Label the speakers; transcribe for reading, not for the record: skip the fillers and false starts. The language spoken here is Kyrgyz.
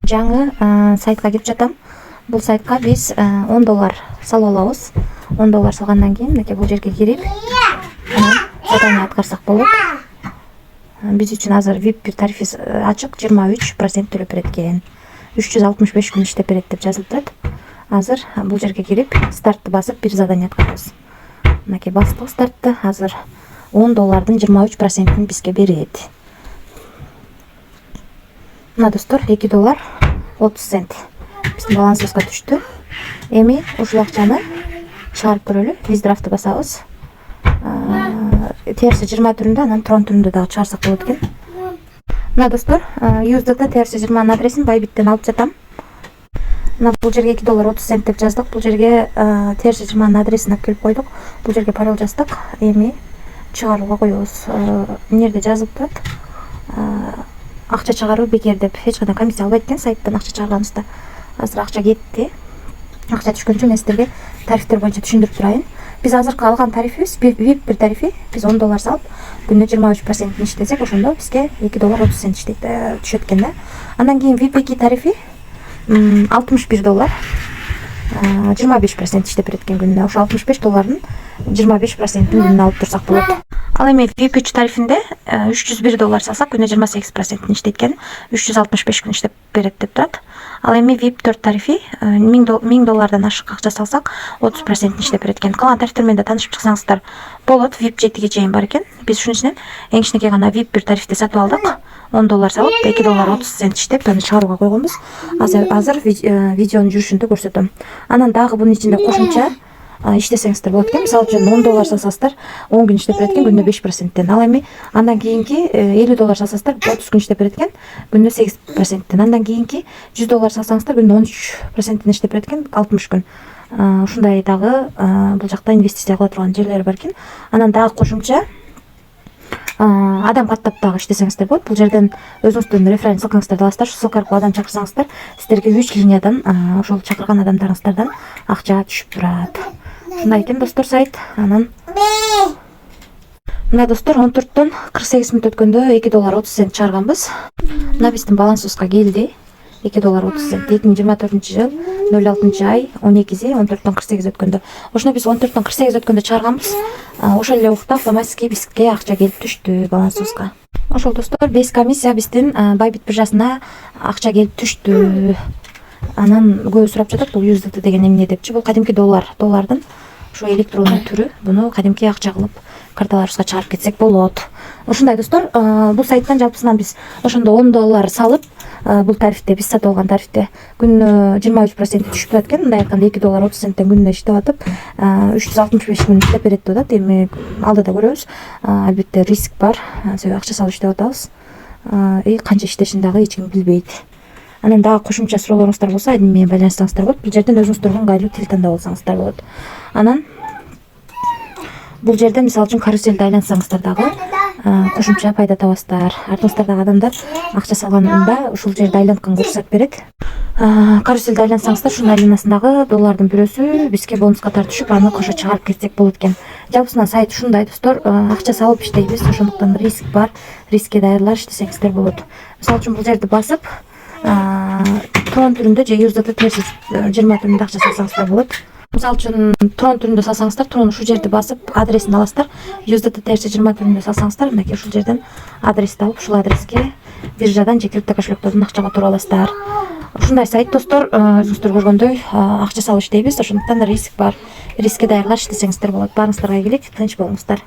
Speaker 1: жаңы сайтка кирип жатам. Бул сайтка биз $10 салып алабыз. $10 салгандан кийин мынакей бул жерге кирип задание аткарсак болот. Биз үчүн азыр VIP бир тарифи ачык 23% төлөп берет экен. 365 күн иштеп берет деп жазылып турат. Азыр бул жерге кирип стартты басып бир задание аткарабыз. Мынакей бастык стартты. Азыр $10 23%-ин бизге берет. Мына достор $2.30. Биздин балансыбызга түштү. Эми ушул акчаны чыгарып көрөлү. Виздрафтты басабыз. TRC20 түрүндө, анан Tron түрүндө дагы чыгарсак болот экен. Мына достор, USDT TRC20 адресин Bybit'тен алып жатам. Мына бул жерге $2.30 деп жаздык. Бул жерге TRC20 адресин алып келип койдук. Бул жерге пароль жаздык. Эми чыгарууга коебуз. Эмнеде жазылып турат? Акча чыгаруу бекер деп эч кандай комиссия албайт экен сайттан акча чыгарганыбызда. Азыр акча кетти. Акча түшкөнчө мен сиздерге тарифтер боюнча түшүндүрүп турайын. Биз азыркы алган тарифибиз VIP бир тарифи. Биз $10 салып, күнүнө 23% иштесек, ошондо бизге $2.30 түшөт экен да. Андан кийин VIP 2 тарифи $61. 25% иштеп берет экен күнүнө. Ошо $65-дун 25%-ин күнүнө алып турсак болот. Ал эми VIP 3 тарифинде $301 салсак, күнүнө 28%-ин иштейт экен. 365 күн иштеп берет деп турат. Ал эми VIP 4 тарифи $1000 ашык акча салсак, 30% иштеп берет экен. Калган тарифтер менен да таанышып чыксаңыздар болот. VIP 7-ге чейин бар экен. Биз ушун үчүн эң кичинекей гана VIP 1 тарифти сатып алдык. $10 салып, $2.30 иштеп, аны чыгарууга койгонбуз. Азыр видеонун жүрүшүндө көрсөтөм. Анан дагы бунун ичинде кошумча иштесеңиздер болот экен. Мисалы үчүн $10 салсаңыздар, 10 күн иштеп берет экен, күнүнө 5%-тен. Ал эми андан кийинки $50 салсаңыздар, 30 күн иштеп берет экен, күнүнө 8%-тен. Андан кийинки $100 салсаңыздар, күнүнө 13%-тен иштеп берет экен, 60 күн. Ушундай дагы бул жакта инвестиция кыла турган жерлер бар экен. Анан дагы кошумча адам каттап дагы иштесеңиздер болот. Бул жерден өзүңүздүн референс ссылкаңыздарды аласыздар. Ушул ссылка аркылуу адам чакырсаңыздар, сиздерге 3 линиядан ошол чакырган адамдарыңыздардан акча түшүп турат. Ушундай экен достор сайт. Анан мына достор 14төн 48 мүнөт өткөндө $2.30 чыгарганбыз. Мына биздин балансыбызга келди. $2.30. 2024-жыл 06-ай 12-си 14төн 48 өткөндө. Ошону биз 14төн 48 өткөндө чыгарганбыз. Ошол эле убакта автоматически бизге акча келип түштү балансыбызга. Ошол достор 5 комиссия биздин Bybit биржасына акча келип түштү. Анан көбү сурап жатат, бул USDT деген эмне депчи? Бул кадимки доллардын ушу электрондуу түрү. Буну кадимки акча кылып карталарыбызга чыгарып кетсек болот. Ошондой достор, бул сайттан жалпысынан биз ошондо $10 салып, бул тарифте биз сатып алган тарифте күнүнө 23% түшүп турат экен. Мындай айтканда $2.30 күнүнө иштеп атып, 365 күн иштеп берет деп атат. Эми алдыда көрөбүз. Албетте риск бар. Себеби акча салып иштеп атабыз. Канча иштешин дагы эч ким билбейт. Анан дагы кошумча суроолоруңуздар болсо, айдын менен байланышсаңыздар болот. Бул жерден өзүңүздөр ыңгайлуу тил тандап алсаңыздар болот. Анан бул жерден мисалы үчүн каруселди айлансаңыздар дагы кошумча пайда табасыздар. Артыңыздардагы адамдар акча салганында ушул жерде айлантканга уруксат берет. Каруселди айлансаңыздар, ушунун айланасындагы доллардын бирөөсү бизге бонус катары түшүп, аны кошо чыгарып кетсек болот экен. Жалпысынан сайт ушундай достор, акча салып иштейбиз, ошондуктан риск бар. Рискке даярдылар иштесеңиздер болот. Мисалы үчүн бул жерди басып, Tron түрүндө же USDT TRC20 түрүндө акча салсаңыздар болот. Мисалы үчүн Tron түрүндө салсаңыздар, Tron ушул жерди басып адресин аласыздар. USDT TRC20 түрүндө салсаңыздар, мынакей ушул жерден адрести алып, ушул адреске биржадан же крипто кошелектордон акча которуп аласыздар. Ушундай сайт достор, өзүңүздөр көргөндөй акча салып иштейбиз, ошондуктан риск бар. Рискке даярдылар иштесеңиздер болот. Баарыңыздарга ийгилик, тынч болуңуздар.